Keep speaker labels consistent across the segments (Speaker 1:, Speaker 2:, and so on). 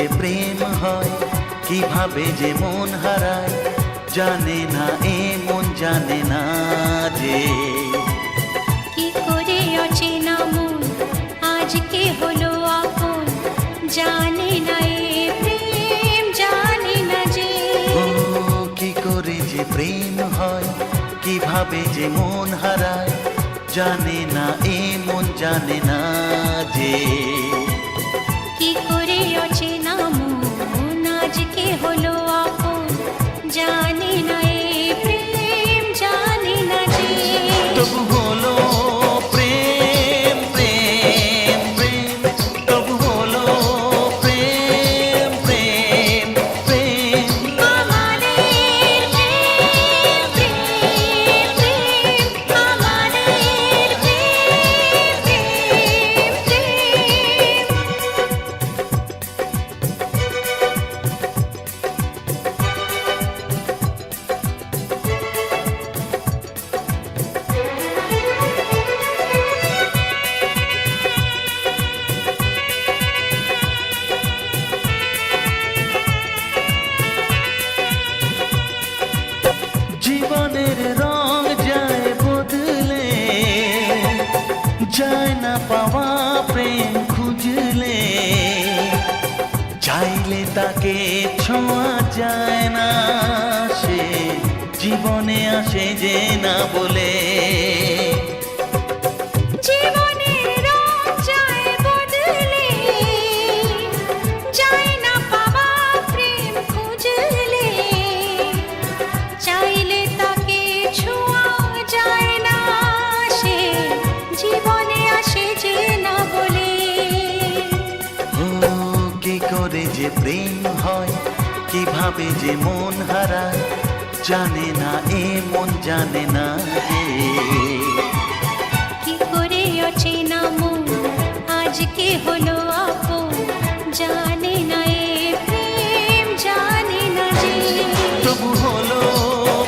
Speaker 1: যে প্রেম হয়, কিভাবে যে মন হারায়, জানে না এ মন জানে না যে।
Speaker 2: কি করে অচেনা মন আজকে হলো আপন, জানে না এ প্রেম জানে না যে।
Speaker 1: ও কি করে যে প্রেম হয়, কিভাবে যে মন হারায়, জানে না এ মন জানে না যে।
Speaker 2: কি করে অচেনা মন আজকে হলো আপন, জানে না এ প্রেম জানে না যে।
Speaker 1: তবু হলো প্রেম প্রেম প্রেম, তবু হলো প্রেম প্রেম প্রেম।
Speaker 2: আমাদের প্রেম প্রেম প্রেম, আমাদের প্রেম প্রেম প্রেম।
Speaker 1: জীবনের রং যায় বদলে, যায় না পাওয়া প্রেম খুঁজলে, চাইলে তাকে ছোঁয়া যায় না, সে জীবনে আসে যে না বলে।
Speaker 2: জীবনের রং যায় বদলে, যায় না পাওয়া প্রেম খুঁজলে, চাইলে তাকে ছোঁয়া যায় না, সে জীবনে আসে যে না বলে।
Speaker 1: ও কি করে যে প্রেম হয়, কিভাবে যে মন হারায়, জানে না এ মন জানে না যে।
Speaker 2: কি করে অচেনা মন আজকে হলো আপন, জানে না এ প্রেম জানে না যে।
Speaker 1: তবু হলো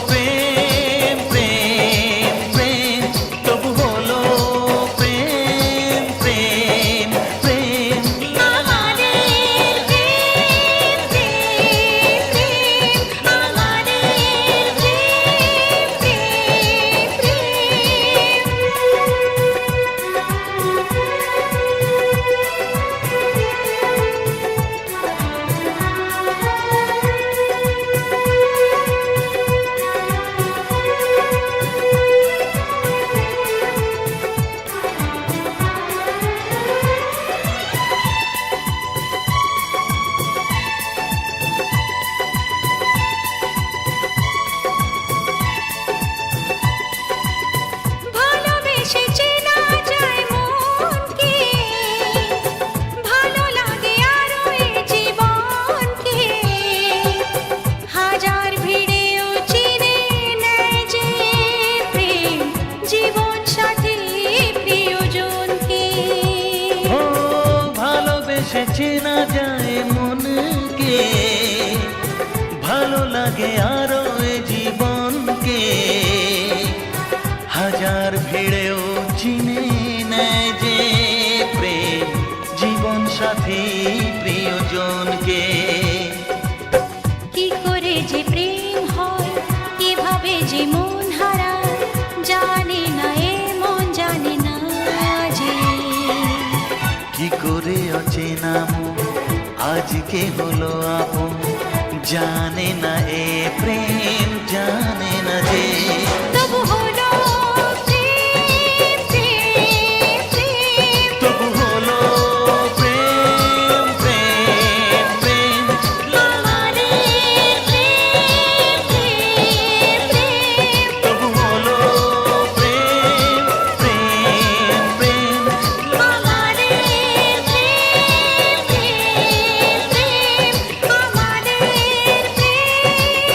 Speaker 1: প্রেম প্রেম প্রেম, তবু হলো প্রেম প্রেম প্রেম।
Speaker 2: আমাদের প্রেম প্রেম প্রেম, আমাদের প্রেম প্রেম ভালোবেসে চেনা যায় মনকে, ভালো লাগে আরো এ জীবনকে, হাজার ভিড়েও চিনে নেয় যে প্রেম জীবন সাথী প্রিয়জনকে।
Speaker 1: ও ভালোবেসে চেনা যায় মনকে, ভালো লাগে আরো এ জীবনকে, হাজার ভিড়েও চিনে নেয় যে প্রেম জীবন সাথী প্রিয়জনকে।
Speaker 2: কি করে যে প্রেম হয়, কিভাবে যে মন হারায়, জানে না এ মন জানে না যে।
Speaker 1: কি করে অচেনা মন আজকে হলো আপন, জানে না এ প্রেম জানে না যে।
Speaker 2: তবু হলো প্রেম প্রেম প্রেম,
Speaker 1: তবু হলো প্রেম প্রেম প্রেম।
Speaker 2: আমাদের প্রেম প্রেম প্রেম।
Speaker 1: তবু হলো প্রেম প্রেম প্রেম।
Speaker 2: আমাদের প্রেম প্রেম প্রেম, আমাদের প্রেম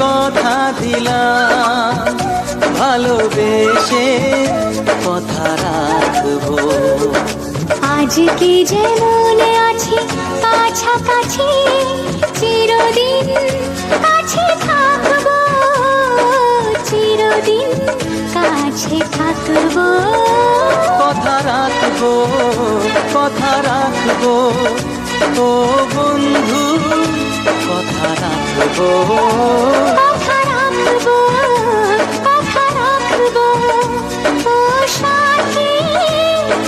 Speaker 1: কথা দিলাম, ভালোবেসে কথা রাখবো।
Speaker 2: আজকে যেমন আছি কাছাকাছি, চিরদিন কাছে থাকবো, চিরদিন কাছে থাকবো।
Speaker 1: কথা রাখবো, কথা রাখবো, ও বন্ধু কথা রাখবো।
Speaker 2: কথা রাখবো, কথা রাখবো, ও সাথী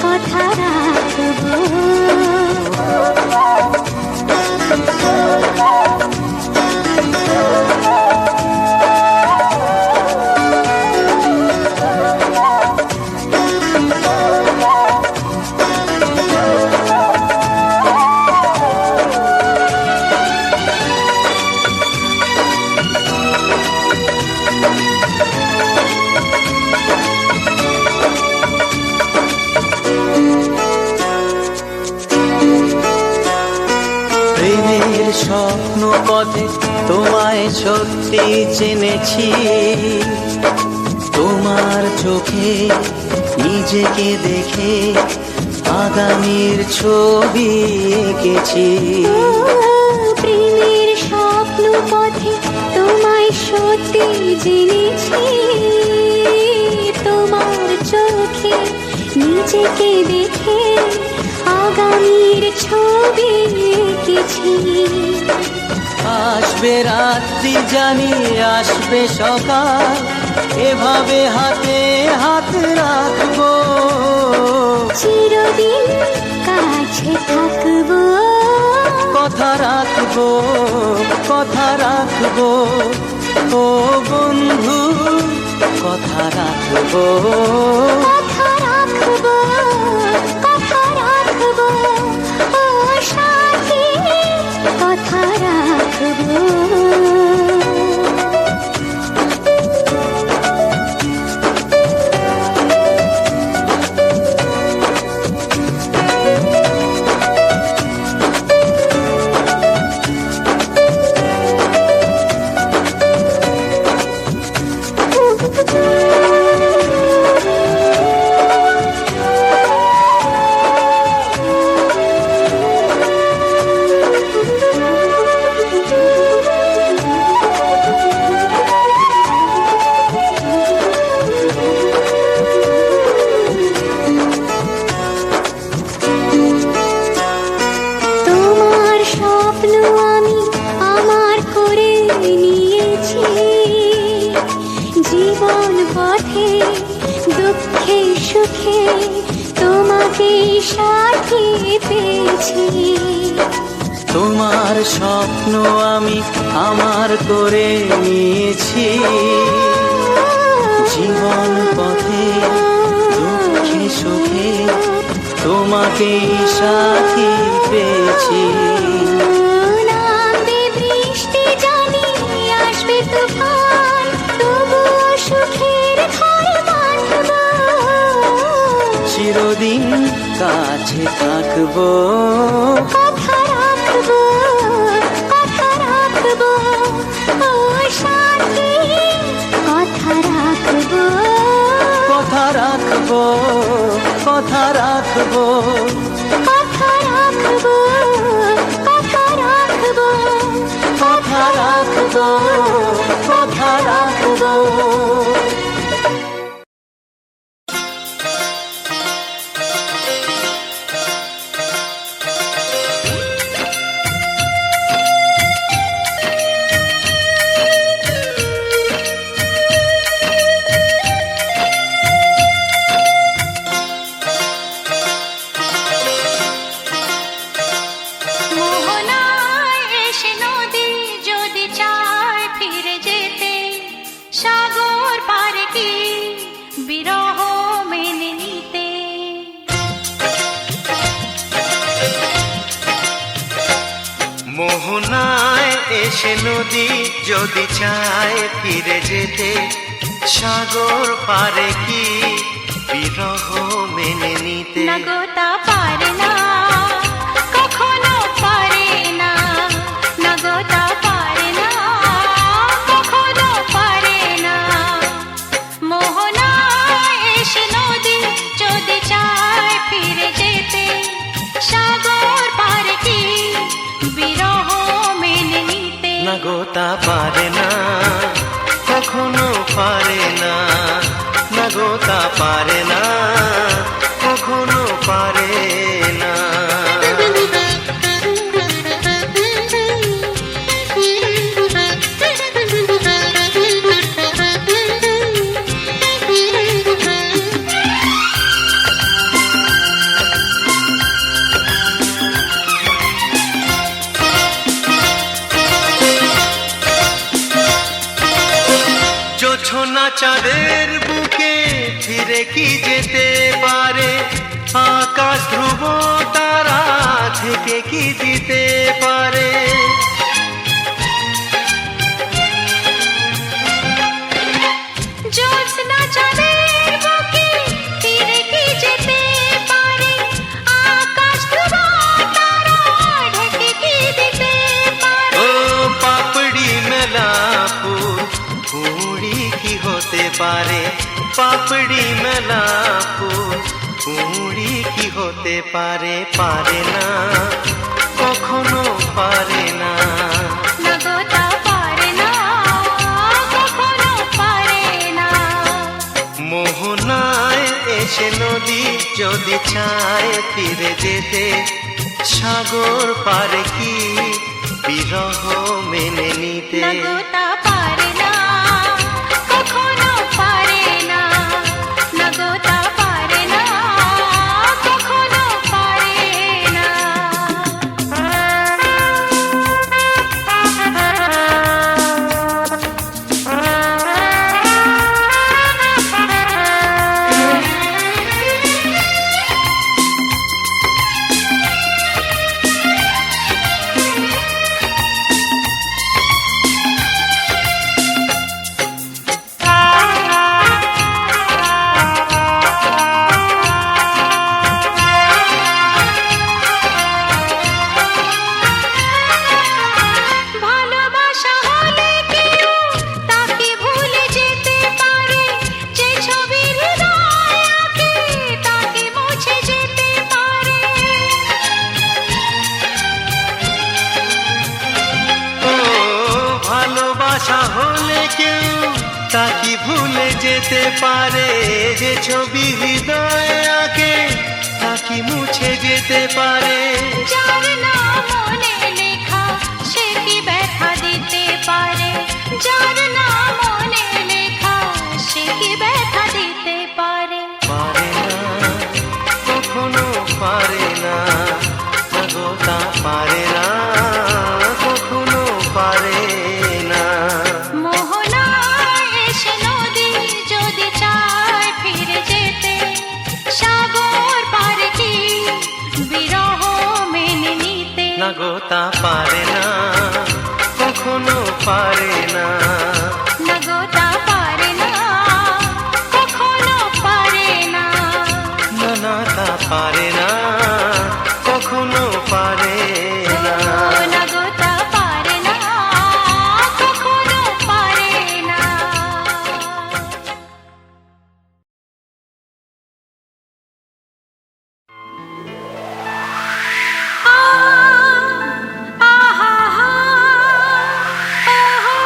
Speaker 2: কথা রাখবো।
Speaker 1: প্রেমের স্বপ্ন পথে তোমায় সত্যি চিনেছি, তোমার চোখে নিজেকে দেখে আগামীর ছবি এঁকেছি।
Speaker 2: প্রেমের স্বপ্ন পথে তোমায় সত্যি জেনেছি, তোমার চোখে নিজেকে দেখে আগামীর ছবি এঁকেছি।
Speaker 1: আসবে রাত্রি জানি আসবে সকাল, এভাবে হাতে হাত রাখবো,
Speaker 2: চিরদিন কাছে থাকবো।
Speaker 1: কথা রাখবো, কথা রাখবো, ও বন্ধু কথা রাখবো।
Speaker 2: কথা রাখবো, কথা রাখবো, ও সাথী কথা রাখবো। তোমার স্বপ্ন আমি আমার করে নিয়েছি, জীবন পথে দুঃখে সুখে তোমাকে সাথী পেয়েছি।
Speaker 1: তোমার স্বপ্ন আমি আমার করে নিয়েছি, জীবন পথে দুঃখে সুখে তোমাকে সাথী পেয়েছি।
Speaker 2: নামবে বৃষ্টি জানি আসবে তুফান, তবুও সুখের ঘর বাঁধবো,
Speaker 1: চিরদিন কাছে থাকবো।
Speaker 2: কথা রাখবো, কথা রাখবো, ও সাথী কথা রাখবো।
Speaker 1: কথা রাখবো, কথা রাখবো,
Speaker 2: কথা রাখবো, কথা রাখবো,
Speaker 1: কথা রাখবো, কথা রাখবো।
Speaker 2: মোহনায় এসে নদী যদি চায় ফিরে যেতে, সাগর পারে কি বিরহ মেনে নিতে।
Speaker 1: মোহনায় এসে নদী যদি চায় ফিরে যেতে, সাগর পারে কি বিরহ মেনে নিতে।
Speaker 2: নগতা পারে না, কখনো পারে না, নগতা পারে না, কখনো
Speaker 1: গোতা পারে না, কখনো পারে না, না গোতা পারে না, কখনো পারে না। জোছনা চাঁদের বুকে ফিরে কি যেতে পারে, আকাশ ধ্রুব তারা থেকে কি দিতে পারে।
Speaker 2: জ্যোৎস্না চাঁদের বুকে ফিরে কি যেতে পারে, আকাশ ধ্রুব তারা ঢেকে কি দিতে পারে।
Speaker 1: ও পাপড়ি মেলা ফুল কুড়ি কি হতে পারে, পাপড়ি মেলা ফুল কুড়ি কি হতে পারে, পারে না, কখনো পারে না।
Speaker 2: না গোতা পারে না, কখনো পারে না।
Speaker 1: মোহনায় এসে নদী যদি চায় ফিরে যেতে, সাগর পারে কি বিরহ মেনে নিতে।
Speaker 2: না গোতা পারে না, কখনো পারে না। না গোতা পারে না, কখনো পারে না। ভালোবাসা হলে কেউ তাকে ভুলে যেতে পারে, যে ছবি হৃদয়ে আঁকে তাকে মুছে যেতে পারে।
Speaker 1: ও ভালোবাসা হলে কেউ তাকে ভুলে যেতে পারে, যে ছবি হৃদয়ে আঁকে তাকে মুছে যেতে পারে।
Speaker 2: যার নাম মনে লেখা সে কি ব্যথা দিতে পারে, যার নাম মনে লেখা সে কি ব্যথা দিতে পারে।
Speaker 1: পারে না, কখনো পারে না, না গোতা পারে না, কখনো পারে না।
Speaker 2: মোহনায় এসে নদী যদি চায় ফিরে যেতে, সাগর পারে কি বিরহ মেনে নিতে।
Speaker 1: না গোতা পারে না, কখনো পারে না।
Speaker 2: না গোতা পারে না, কখনো পারে না।
Speaker 1: না না তা পারে না, কখনো পারে না।
Speaker 2: না গোতা পারে না, কখনো পারে না। আহা হা, ওহো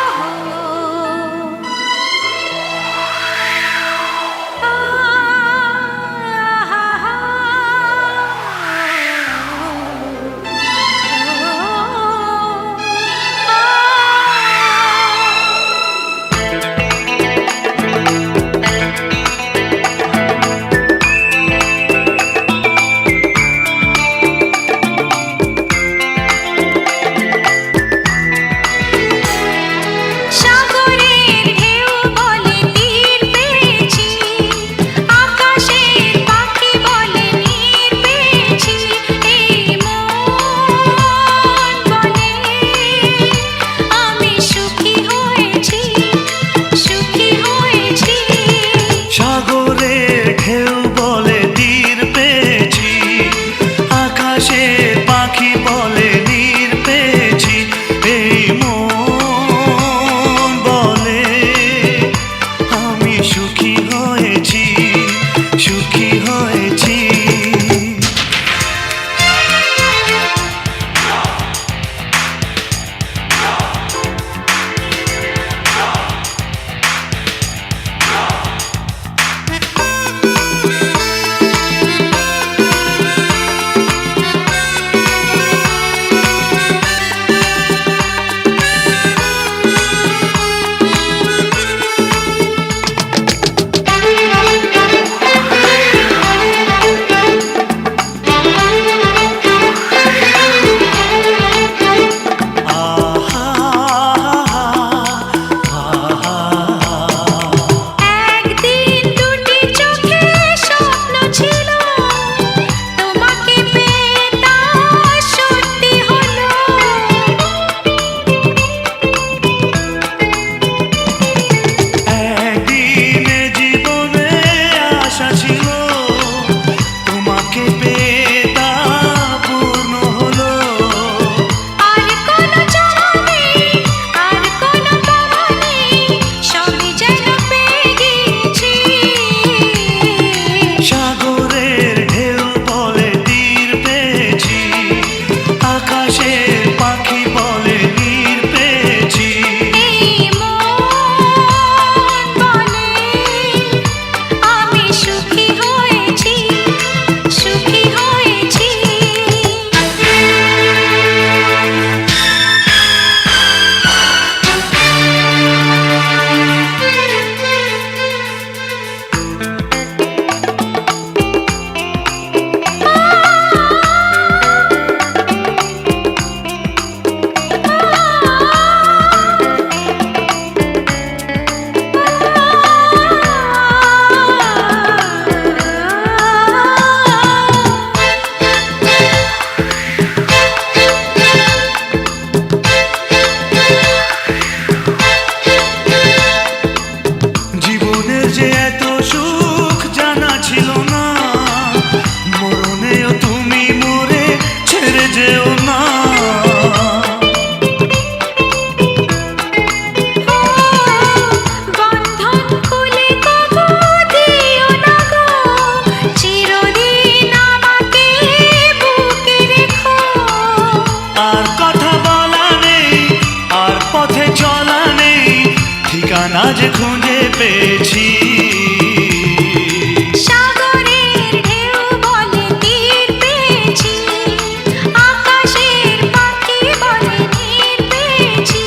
Speaker 3: আশা ছিল তোমাকে পেয়ে তা পূর্ণ হলো।
Speaker 2: আর কোনো চাওয়া নেই, আর কোনো পাওয়া নেই, সবই যেন পেয়ে গেছি।
Speaker 3: সাগরের ঢেউ বলে তীর পেয়েছি, আকাশের পাখি বলে নীর পেয়েছি।
Speaker 2: এই মন বলে আমি সুখী হয়েছি, সুখী হয়েছি।
Speaker 3: জীবনের যে এত সুখ জানা ছিল না, মরণেও তুমি মরে ছেড়ে যেও না।
Speaker 2: বন্ধন খুলে কবু দিও না গো, চিরদিন আমাকে বুকে রেখো।
Speaker 3: আর কথা বলা নেই, আর পথে চলা নেই, ঠিকানা যে খুঁজে পেয়েছি।
Speaker 2: সাগরের ঢেউ বলে তীর পেয়েছি, আকাশের পাখি বলে নীর পেয়েছি।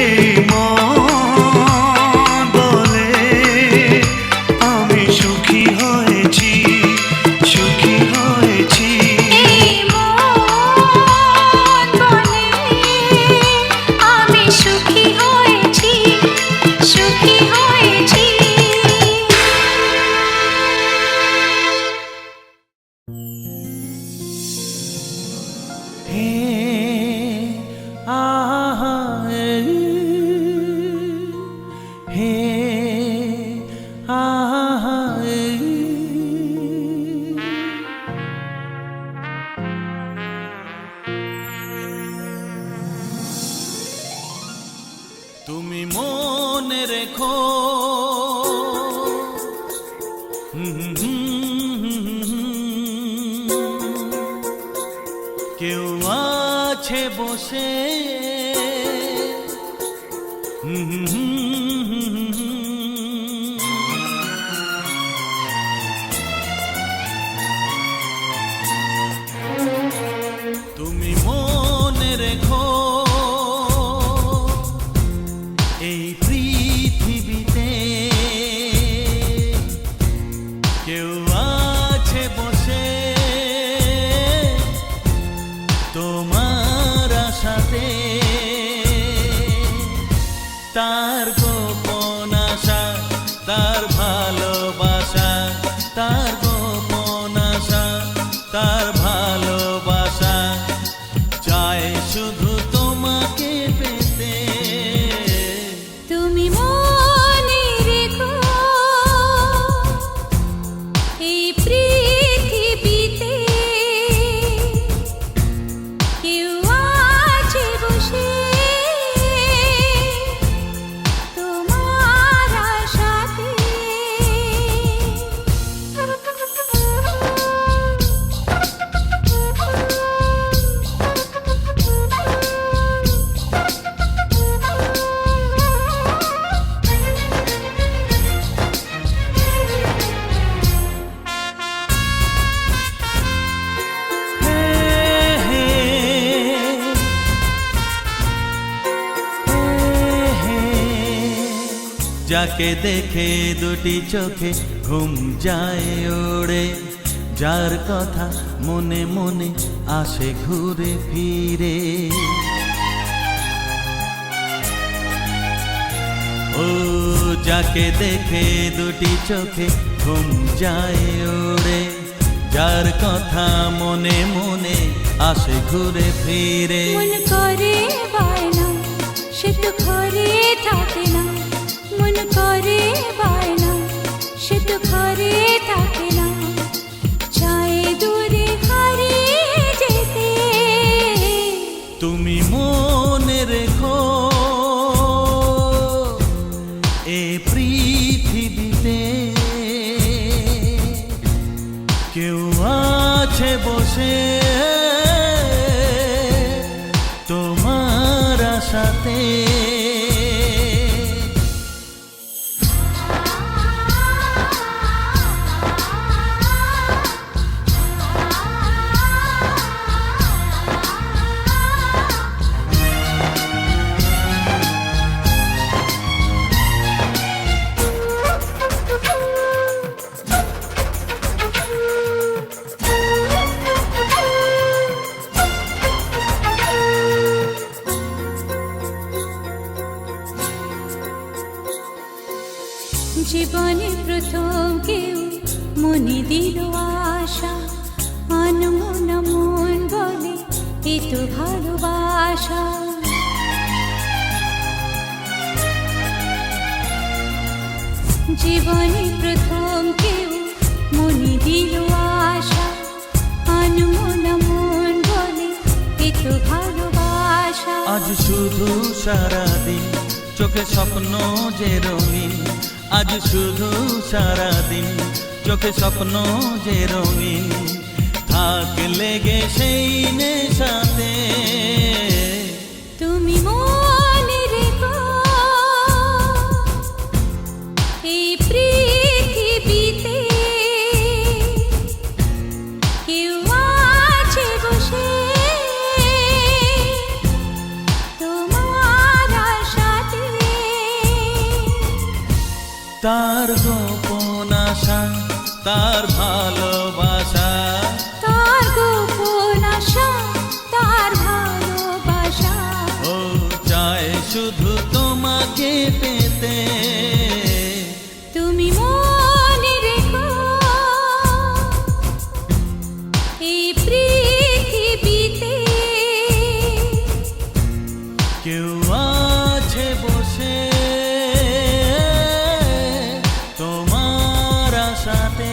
Speaker 3: এই মন বলে আমি সুখী হয়েছি, সুখী হয়েছি।
Speaker 2: এই মন বলে আমি সুখী হয়েছি, সুখী হয়েছি।
Speaker 3: হে আহা হে আহা তুমি মনে রেখো কেউ আছে বসে তুমি মনে রেখো এই পৃথিবীতে কেউ আছে বসে তোমার আশাতে, তার গোপন আশা, তার ভালোবাসা, তার গোপন আশা, তার ভালোবাসা চায় শুধু তোমাকে পেতে।
Speaker 2: তুমি মনে রেখো এই পৃথিবীতে কেউ আছে বসে তোমার আশাতে।
Speaker 1: যাকে দেখে দুটি চোখে ঘুম যায় ওড়ে, যার কথা মনে মনে আসে ঘুরে ফিরে। ও যাকে দেখে দুটি চোখে ঘুম যায় ওড়ে, যার কথা মনে মনে আসে ঘুরে ফিরে।
Speaker 2: মন করে বায়না সে তো ঘরে থাকে না, মন করে বায়না সে তো ঘরে থাকে
Speaker 3: কেউ আছে বসে তোমার আশাতে।
Speaker 2: জীবনে প্রথম কেউ মনে দিল আশা, আনমন মন বলে এ তো ভালোবাসা। জীবনে প্রথম কেউ মনে দিল আশা, আনমন মন বলে এ তো ভালোবাসা।
Speaker 3: আজ শুধু সারাদিন চোখে স্বপ্ন যে রঙিন, আজ শুধু সারাদিন চোখে স্বপ্ন যে রঙিন, থাক লেগে সেই নেশাতে।
Speaker 2: তুমি মনে রেখো এই পৃথিবীতে কেউ আছে বসে তোমার আশাতে।
Speaker 3: তার গোপন আশা, তার ভালোবাসা,
Speaker 2: তার গোপন আশা, তার ভালোবাসা।
Speaker 3: ও চায় শুধু তোমাকে পেতে।
Speaker 2: তুমি মনে রেখো এই পৃথিবীতে
Speaker 3: কেউ আছে বসে তোমার আশাতে।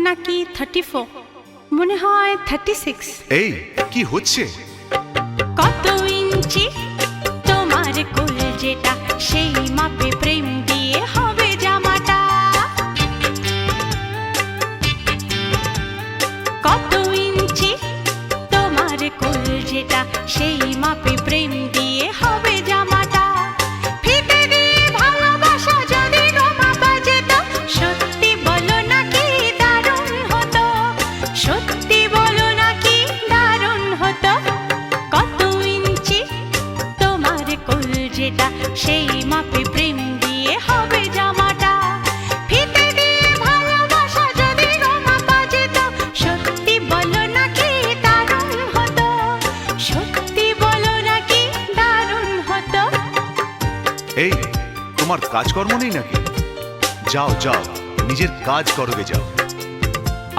Speaker 2: নাকি 34, মনে হয় 36।
Speaker 4: এই কি হচ্ছে?
Speaker 2: কত ইঞ্চি তোমার কোল যেটা, সেই মাপে প্রেম দিয়ে হবে জামাটা। কত ইঞ্চি তোমার কোল যেটা, সেই মাপে প্রেম দিয়ে হবে জামাটা। ফিতে দিয়ে ভালোবাসা যদি গোমাপা যেত, সত্যি বলো নাকি দারুণ হতো, সত্যি বলো নাকি দারুণ হতো। কত ইঞ্চি তোমার কোল যেটা, সেই মাপে প্রেম দিয়ে হবে জামাটা। ফিতে দিয়ে ভালোবাসা যদি গোমাপা যেত, সত্যি বলো নাকি দারুণ হতো, সত্যি বলো নাকি দারুণ হতো।
Speaker 4: এই তোমার কাজকর্ম নেই নাকি? যাও যাও, নিজের কাজ করবে যাও,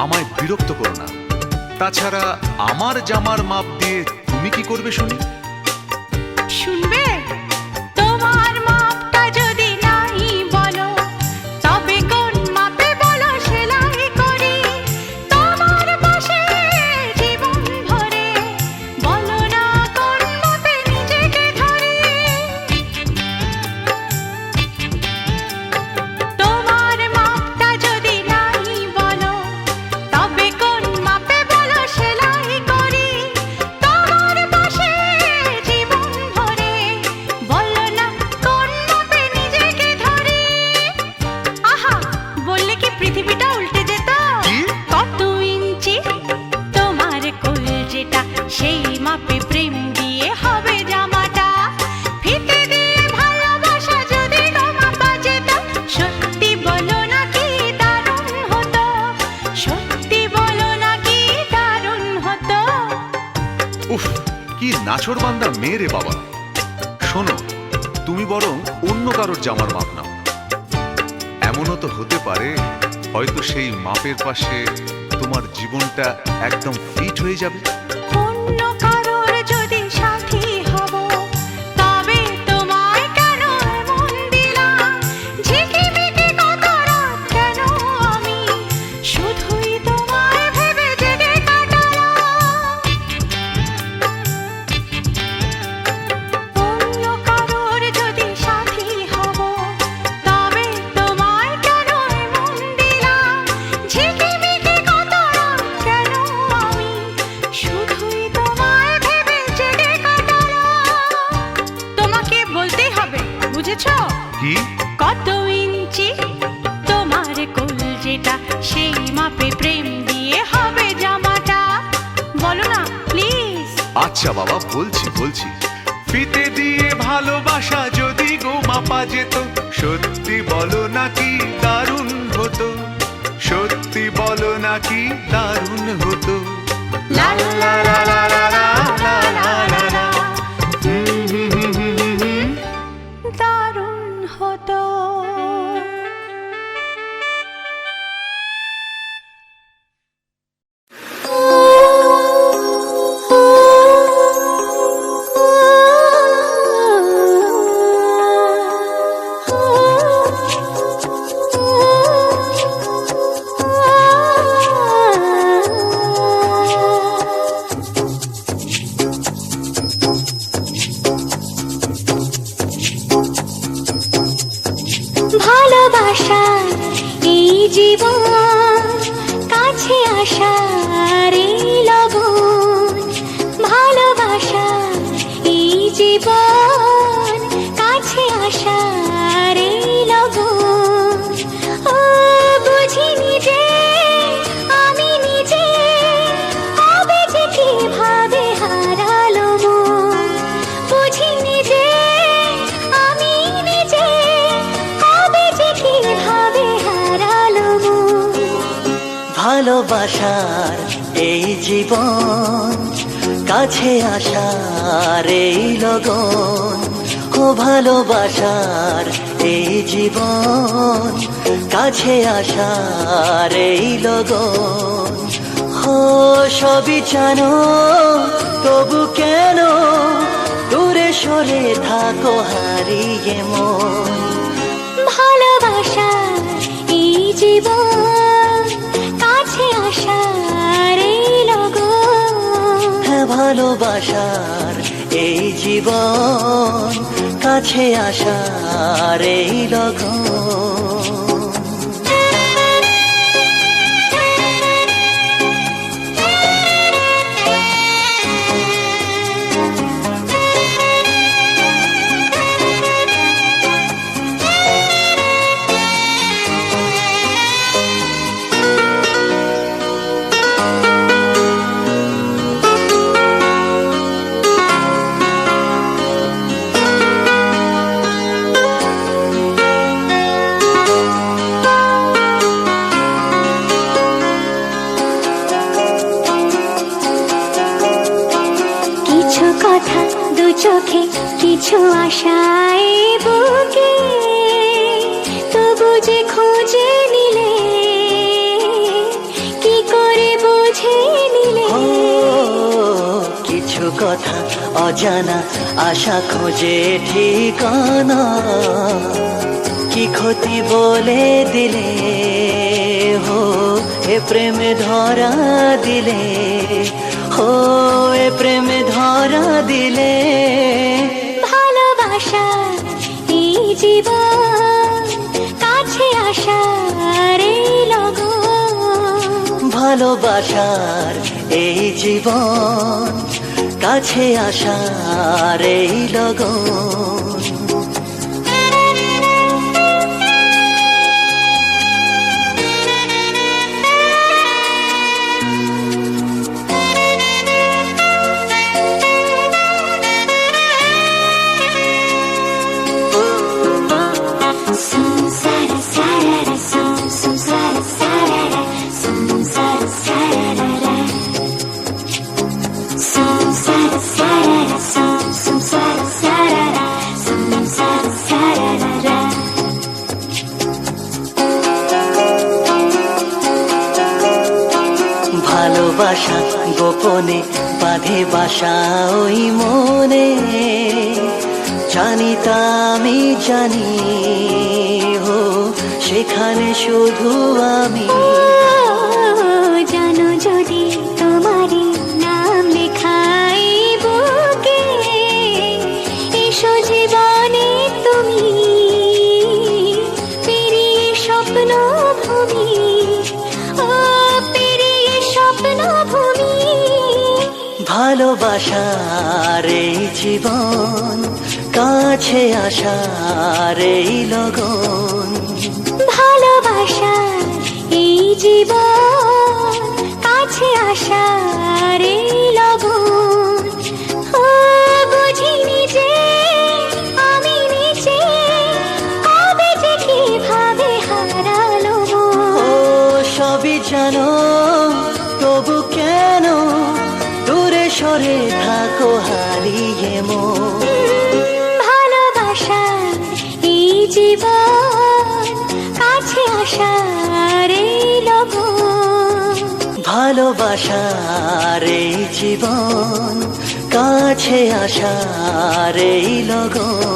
Speaker 4: আমায় বিরক্ত করো না। তাছাড়া আমার জামার মাপ দিয়ে তুমি কি করবে শুনি?
Speaker 2: শুনবে? তোমার মাপটা যদি নাই বলো, তবে কোন মাপে বলো সেলাই করি তোমার পাশে জীবন ভরে। বলো না কোন মাপে নিজেকে ধরি। তোমার মাপটা যদি নাই বলো, তবে কোন মাপে বলো সেলাই করি তোমার পাশে জীবন ভরে।
Speaker 4: কি নাছোড়বান্দা মেয়ে রে বাবা। শোনো, তুমি বরং অন্য কারোর জামার মাপ নাও। এমনও তো হতে পারে হয়তো সেই মাপের পাশে তোমার জীবনটা একদম ফিট হয়ে যাবে।
Speaker 2: অন্য কারোর যদি সাথী হব তবে তোমায় কেন মন দিলাম, ঝিকিমিকি কত রাত কেন আমি শুধুই তোমায় ভেবে জেগে কাটালাম। অন্য কারোর যদি সাথী হব তবে তোমায় কেন মন দিলাম, ঝিকিমিকি কত রাত কেন আমি শুধুই তোমায় ভেবে জেগে কাটালাম। তোমাকে বলতেই হবে, বুঝেছো?
Speaker 4: কি?
Speaker 2: কত ইঞ্চি তোমার কলজেটা, সেই মাপে প্রেম দিয়ে হবে জামাটা। বলো না প্লিজ।
Speaker 4: আচ্ছা বাবা, বলছি বলছি। ফিতে দিয়ে ভালোবাসা যদি গো মাপা যেত, সত্যি বলো নাকি দারুণ হতো, সত্যি বলো নাকি দারুণ হতো।
Speaker 2: লা লা লা লা লা লা লা লা লা লা। দারুণ হতো। ভালোবাসা এই জীবন, কাছে আসার এই লগন। ভালোবাসা এই জীবন, কাছে আসার এই লগন। ও বুঝিনি যে আমি নিজে কবে যে কিভাবে হারালো মন। বুঝিনি যে আমি নিজে কবে যে কিভাবে হারালো মন।
Speaker 1: ভালোবাসার এই জীবন, কাছে আসার এই লগন। ও ভালোবাসার এই জীবন, কাছে আসার এই লগন। ও সবই জানো তবু কেন দূরে সরে থাকো হারিয়ে মন।
Speaker 2: ভালোবাসা এই জীবন, কাছে আসার এই লগন।
Speaker 1: হ্যাঁ, ভালোবাসার এই জীবন, কাছে আসার এই লগন।
Speaker 2: কিছু কথা দু চোখে, কিছু আশায় বুকে, তবু যে খুঁজে নিলে, কি করে বুঝে নিলে।
Speaker 1: ও কিছু কথা অজানা, আশা খোঁজে ঠিকানা। কি ক্ষতি বলে দিলে, হো এ প্রেমে ধরা দিলে, হো এ প্রেমে ধরা দিলে।
Speaker 2: ভালোবাসা এই জীবন, কাছে আসার এই লগন।
Speaker 1: ভালোবাসার এই জীবন, কাছে আসার এই লগন।
Speaker 2: Sa
Speaker 5: ভালোবাসা গোপনে বাঁধে বাসা ওই মনে, জানি তা আমি জানি, হো সেখানে শুধু আমি।
Speaker 2: জানো যদি তোমারই নাম লেখাই বুকে, এসো জীবনে তুমি পেরিয়ে স্বপ্ন ভূমি, ও পেরিয়ে স্বপ্ন ভূমি।
Speaker 5: ভালোবাসার এই জীবন, কাছে আসার এই লগন।
Speaker 2: ভালোবাসা এই জীবন, কাছে আসার এই লগন। ও বুঝিনি যে আমি নিচে কবে যে কিভাবে হারালো মন।
Speaker 5: ও সবই জানো, তবু কেন দূরে সরে থাকো হারিয়ে মন।
Speaker 2: ভালোবাসা এই জীবন, কাছে আসার এই লগন।
Speaker 5: ভালোবাসার এই জীবন, কাছে আসার এই লগন।